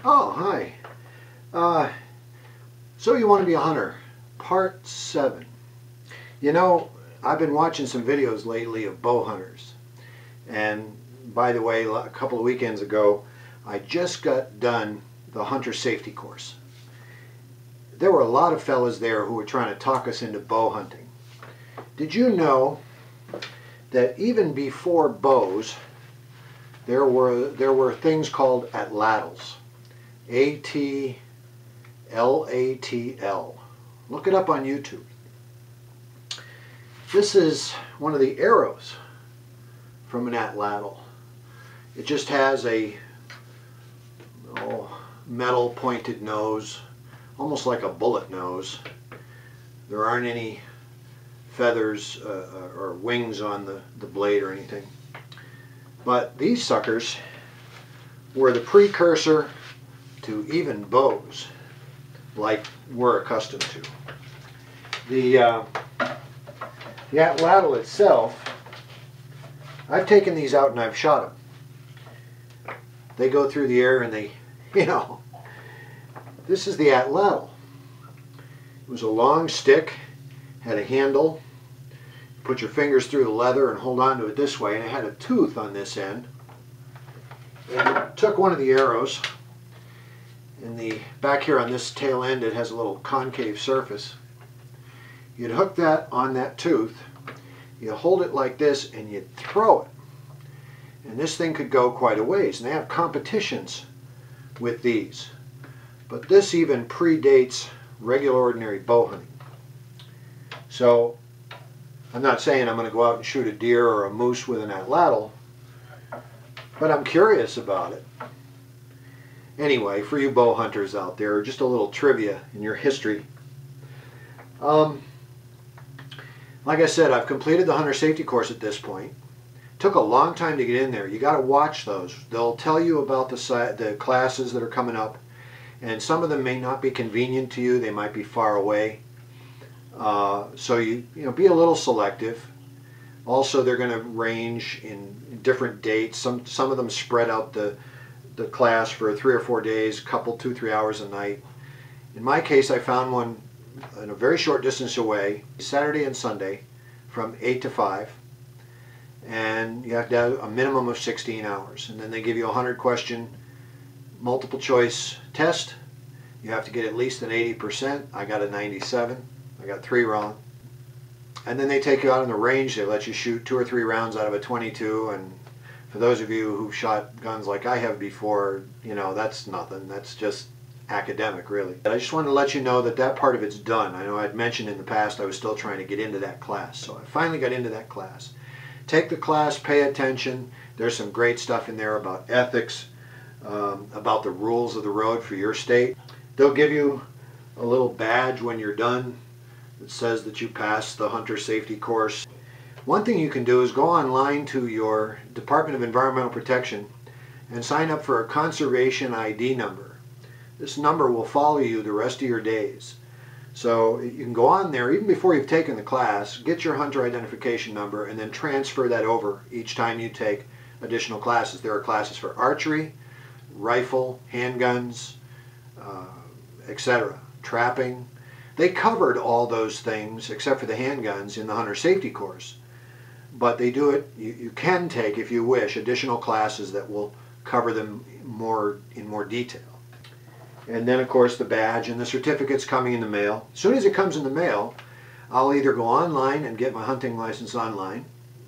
Oh, hi. So you want to be a hunter, part 7. You know, I've been watching some videos lately of bow hunters. And by the way, a couple of weekends ago, I just got done the hunter safety course. There were a lot of fellas there who were trying to talk us into bow hunting. Did you know that even before bows, there were things called atlatls? A-T-L-A-T-L. Look it up on YouTube. This is one of the arrows from an atlatl. It just has a metal pointed nose, almost like a bullet nose. There aren't any feathers or wings on the blade or anything. But these suckers were the precursor to even bows like we're accustomed to. The atlatl itself, I've taken these out and I've shot them. They go through the air and they, this is the atlatl. It was a long stick, had a handle. Put your fingers through the leather and hold on to it this way, and it had a tooth on this end. And you took one of the arrows, and the back here on this tail end it has a little concave surface. You'd hook that on that tooth, you hold it like this, and you'd throw it. And this thing could go quite a ways, and they have competitions with these. But this even predates regular ordinary bow hunting. So I'm not saying I'm going to go out and shoot a deer or a moose with an atlatl, but I'm curious about it. Anyway, for you bow hunters out there, just a little trivia in your history. Like I said, I've completed the hunter safety course at this point. Took a long time to get in there. You got to watch those. They'll tell you about the classes that are coming up, and some of them may not be convenient to you. They might be far away. So you be a little selective. Also, they're going to range in different dates. Some of them spread out the class for 3 or 4 days, couple 2-3 hours a night. In my case, I found one in a very short distance away, Saturday and Sunday, from 8 to 5, and you have to have a minimum of 16 hours. And then they give you a 100-question multiple choice test. You have to get at least an 80%. I got a 97. I got 3 wrong. And then they take you out on the range. They let you shoot 2 or 3 rounds out of a 22. And for those of you who've shot guns like I have before, that's nothing. That's just academic, really. But I just wanted to let you know that that part of it's done. I know I'd mentioned in the past I was still trying to get into that class. So I finally got into that class. Take the class, pay attention. There's some great stuff in there about ethics, about the rules of the road for your state. They'll give you a little badge when you're done. It says that you passed the hunter safety course. One thing you can do is go online to your Department of Environmental Protection and sign up for a conservation ID number. This number will follow you the rest of your days. So you can go on there even before you've taken the class, get your hunter identification number, and then transfer that over each time you take additional classes. There are classes for archery, rifle, handguns, etc., trapping. They covered all those things except for the handguns in the hunter safety course. But they do it, you can take, if you wish, additional classes that will cover them in more detail. And then of course the badge and the certificate's coming in the mail. As soon as it comes in the mail, I'll either go online and get my hunting license online,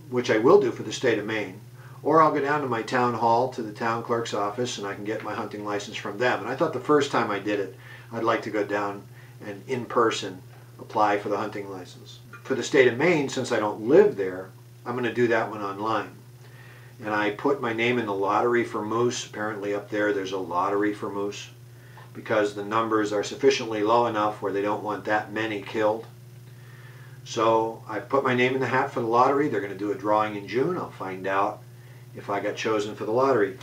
which I will do for the state of Maine, or I'll go down to my town hall to the town clerk's office and I can get my hunting license from them. And I thought the first time I did it, I'd like to go down and in person apply for the hunting license. For the state of Maine, since I don't live there, I'm going to do that one online. And I put my name in the lottery for moose. Apparently up there's a lottery for moose because the numbers are sufficiently low enough where they don't want that many killed. So I put my name in the hat for the lottery. They're going to do a drawing in June. I'll find out if I got chosen for the lottery.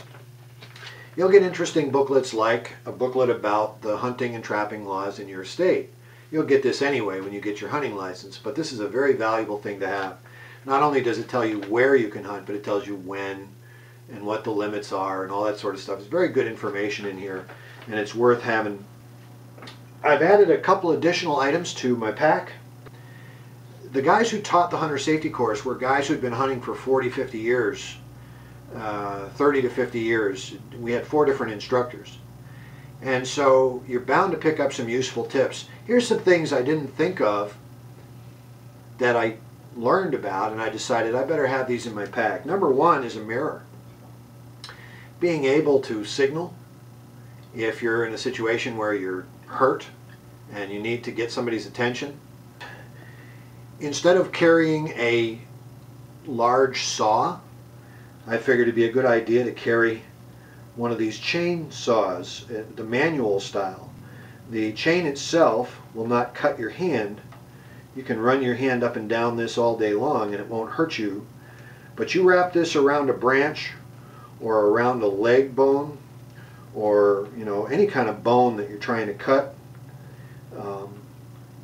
You'll get interesting booklets like a booklet about the hunting and trapping laws in your state. You'll get this anyway when you get your hunting license, but this is a very valuable thing to have. Not only does it tell you where you can hunt, but it tells you when and what the limits are and all that sort of stuff. It's very good information in here. and it's worth having. I've added a couple additional items to my pack. The guys who taught the hunter safety course were guys who'd been hunting for 40, 50 years, 30 to 50 years. We had 4 different instructors. And so you're bound to pick up some useful tips. Here's some things I didn't think of that I learned about, and I decided I better have these in my pack. Number 1 is a mirror. Being able to signal if you're in a situation where you're hurt and you need to get somebody's attention. Instead of carrying a large saw, I figured it'd be a good idea to carry one of these chain saws, the manual style. The chain itself will not cut your hand. You can run your hand up and down this all day long and it won't hurt you. But you wrap this around a branch or around a leg bone, or any kind of bone that you're trying to cut.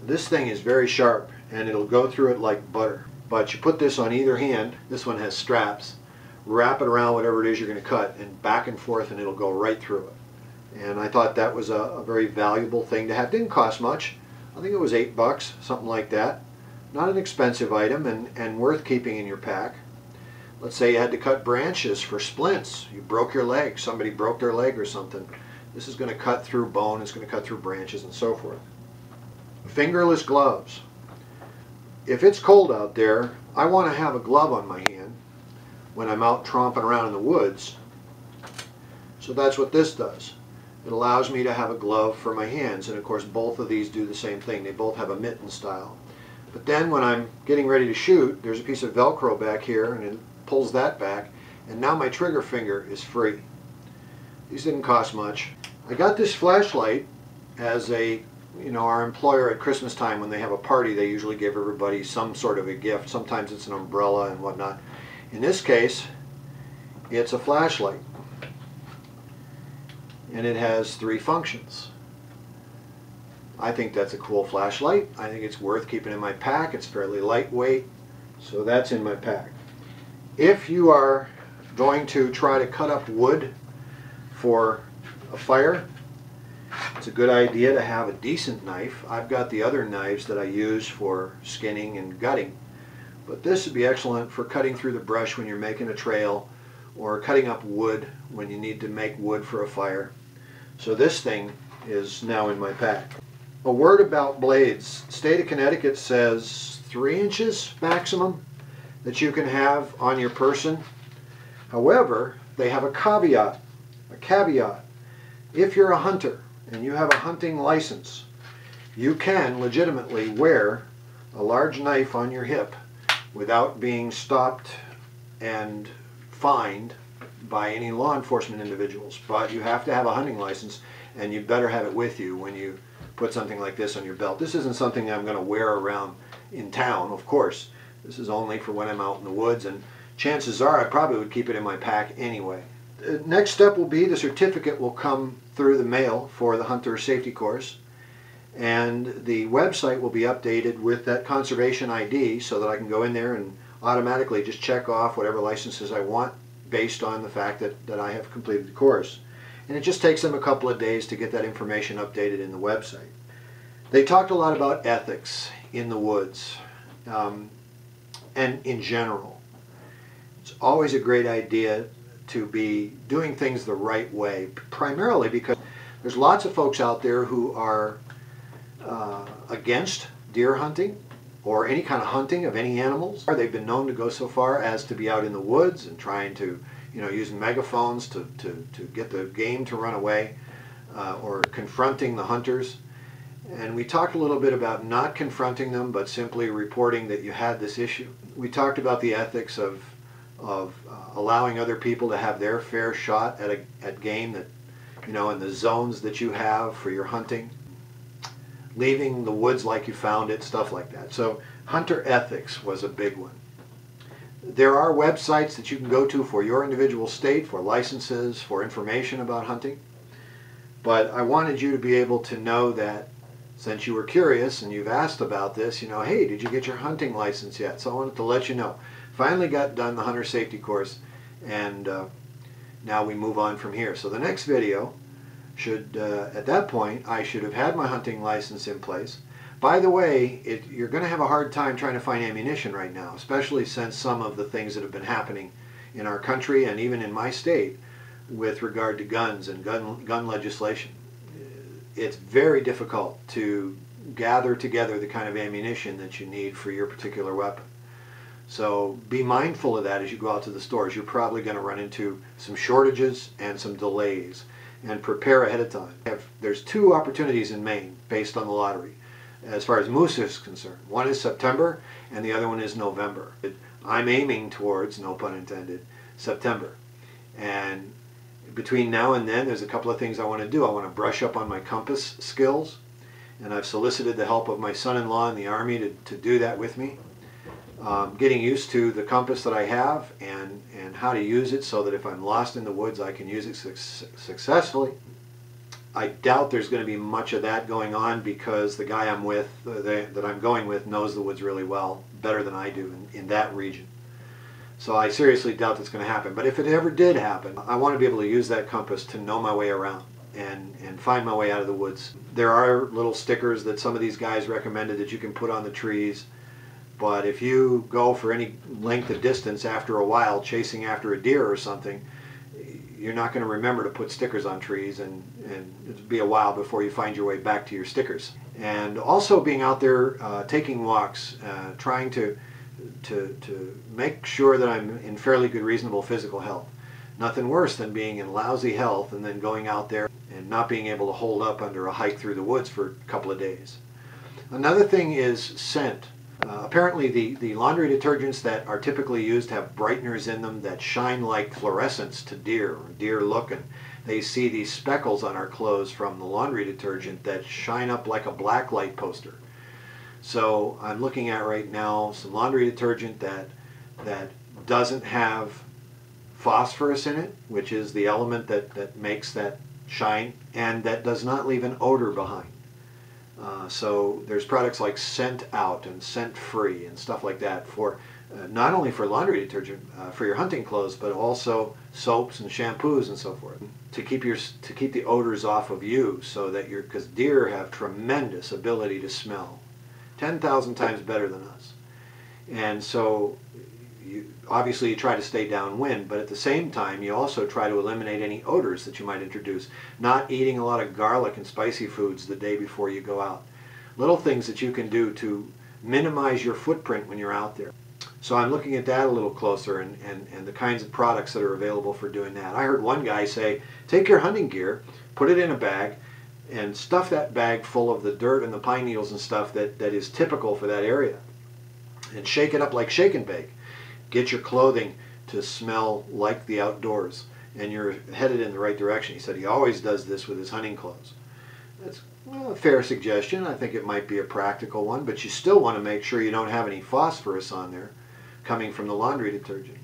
This thing is very sharp and it'll go through it like butter. But you put this on either hand. This one has straps. Wrap it around whatever it is you're going to cut, and back and forth, and it'll go right through it. And I thought that was a very valuable thing to have. Didn't cost much. I think it was $8, something like that. Not an expensive item, and worth keeping in your pack. Let's say you had to cut branches for splints. You broke your leg. Somebody broke their leg or something. This is going to cut through bone. It's going to cut through branches and so forth. Fingerless gloves. If it's cold out there, I want to have a glove on my hand when I'm out tromping around in the woods. So that's what this does. It allows me to have a glove for my hands, and of course both of these do the same thing. They both have a mitten style. But then when I'm getting ready to shoot, there's a piece of Velcro back here, and it pulls that back, and now my trigger finger is free. These didn't cost much. I got this flashlight as our employer at Christmas time, when they have a party, they usually give everybody some sort of a gift. Sometimes it's an umbrella and whatnot. In this case, it's a flashlight, and it has 3 functions. I think that's a cool flashlight. I think it's worth keeping in my pack. It's fairly lightweight, so that's in my pack. If you are going to try to cut up wood for a fire, it's a good idea to have a decent knife. I've got the other knives that I use for skinning and gutting. But this would be excellent for cutting through the brush when you're making a trail, or cutting up wood when you need to make wood for a fire. So this thing is now in my pack. A word about blades. State of Connecticut says 3 inches maximum that you can have on your person. However, they have a caveat. If you're a hunter and you have a hunting license, you can legitimately wear a large knife on your hip without being stopped and fined by any law enforcement individuals. But you have to have a hunting license, and you better have it with you when you put something like this on your belt. This isn't something I'm going to wear around in town, of course. This is only for when I'm out in the woods, and chances are I probably would keep it in my pack anyway. The next step will be the certificate will come through the mail for the hunter safety course, and the website will be updated with that conservation ID so that I can go in there and automatically just check off whatever licenses I want based on the fact that I have completed the course. And it just takes them a couple of days to get that information updated in the website. They talked a lot about ethics in the woods and in general. It's always a great idea to be doing things the right way, primarily because there's lots of folks out there who are against deer hunting or any kind of hunting of any animals. They've been known to go so far as to be out in the woods and trying to, using megaphones to get the game to run away, or confronting the hunters. And we talked a little bit about not confronting them, but simply reporting that you had this issue. We talked about the ethics of allowing other people to have their fair shot at game that, in the zones that you have for your hunting. Leaving the woods like you found it, stuff like that. So hunter ethics was a big one. There are websites that you can go to for your individual state, for licenses, for information about hunting. But I wanted you to be able to know that since you were curious and you've asked about this, hey, did you get your hunting license yet? So I wanted to let you know. Finally got done the hunter safety course, and now we move on from here. So the next video at that point, I should have had my hunting license in place. By the way, you're going to have a hard time trying to find ammunition right now, especially since some of the things that have been happening in our country and even in my state with regard to guns and gun legislation. It's very difficult to gather together the kind of ammunition that you need for your particular weapon. So be mindful of that as you go out to the stores. You're probably going to run into some shortages and some delays, and prepare ahead of time. There's two opportunities in Maine based on the lottery as far as moose is concerned. One is September and the other one is November. I'm aiming towards, no pun intended, September. And between now and then there's a couple of things I want to do. I want to brush up on my compass skills, and I've solicited the help of my son-in-law in the Army to do that with me. Getting used to the compass that I have and how to use it so that if I'm lost in the woods I can use it successfully. I doubt there's going to be much of that going on because the guy I'm with, that I'm going with, knows the woods really well, better than I do in that region. So I seriously doubt that's going to happen. But if it ever did happen, I want to be able to use that compass to know my way around and find my way out of the woods. There are little stickers that some of these guys recommended that you can put on the trees. But if you go for any length of distance after a while chasing after a deer or something, you're not going to remember to put stickers on trees, and it'll be a while before you find your way back to your stickers. And also being out there taking walks, trying to make sure that I'm in fairly good, reasonable physical health. Nothing worse than being in lousy health and then going out there and not being able to hold up under a hike through the woods for a couple of days. Another thing is scent. Apparently the laundry detergents that are typically used have brighteners in them that shine like fluorescents to deer, or deer looking. They see these speckles on our clothes from the laundry detergent that shine up like a black light poster. So I'm looking at right now some laundry detergent that doesn't have phosphorus in it, which is the element that makes that shine, and that does not leave an odor behind. So there's products like Scent Out and Scent Free and stuff like that for not only for laundry detergent for your hunting clothes, but also soaps and shampoos and so forth to keep the odors off of you, so that because deer have tremendous ability to smell, 10,000 times better than us, and so obviously you try to stay downwind, but at the same time you also try to eliminate any odors that you might introduce. Not eating a lot of garlic and spicy foods the day before you go out. Little things that you can do to minimize your footprint when you're out there. So I'm looking at that a little closer and the kinds of products that are available for doing that. I heard one guy say, take your hunting gear, put it in a bag, and stuff that bag full of the dirt and the pine needles and stuff that is typical for that area, and shake it up like shake and bake. Get your clothing to smell like the outdoors, and you're headed in the right direction. He said he always does this with his hunting clothes. That's a fair suggestion. I think it might be a practical one, but you still want to make sure you don't have any phosphorus on there coming from the laundry detergent.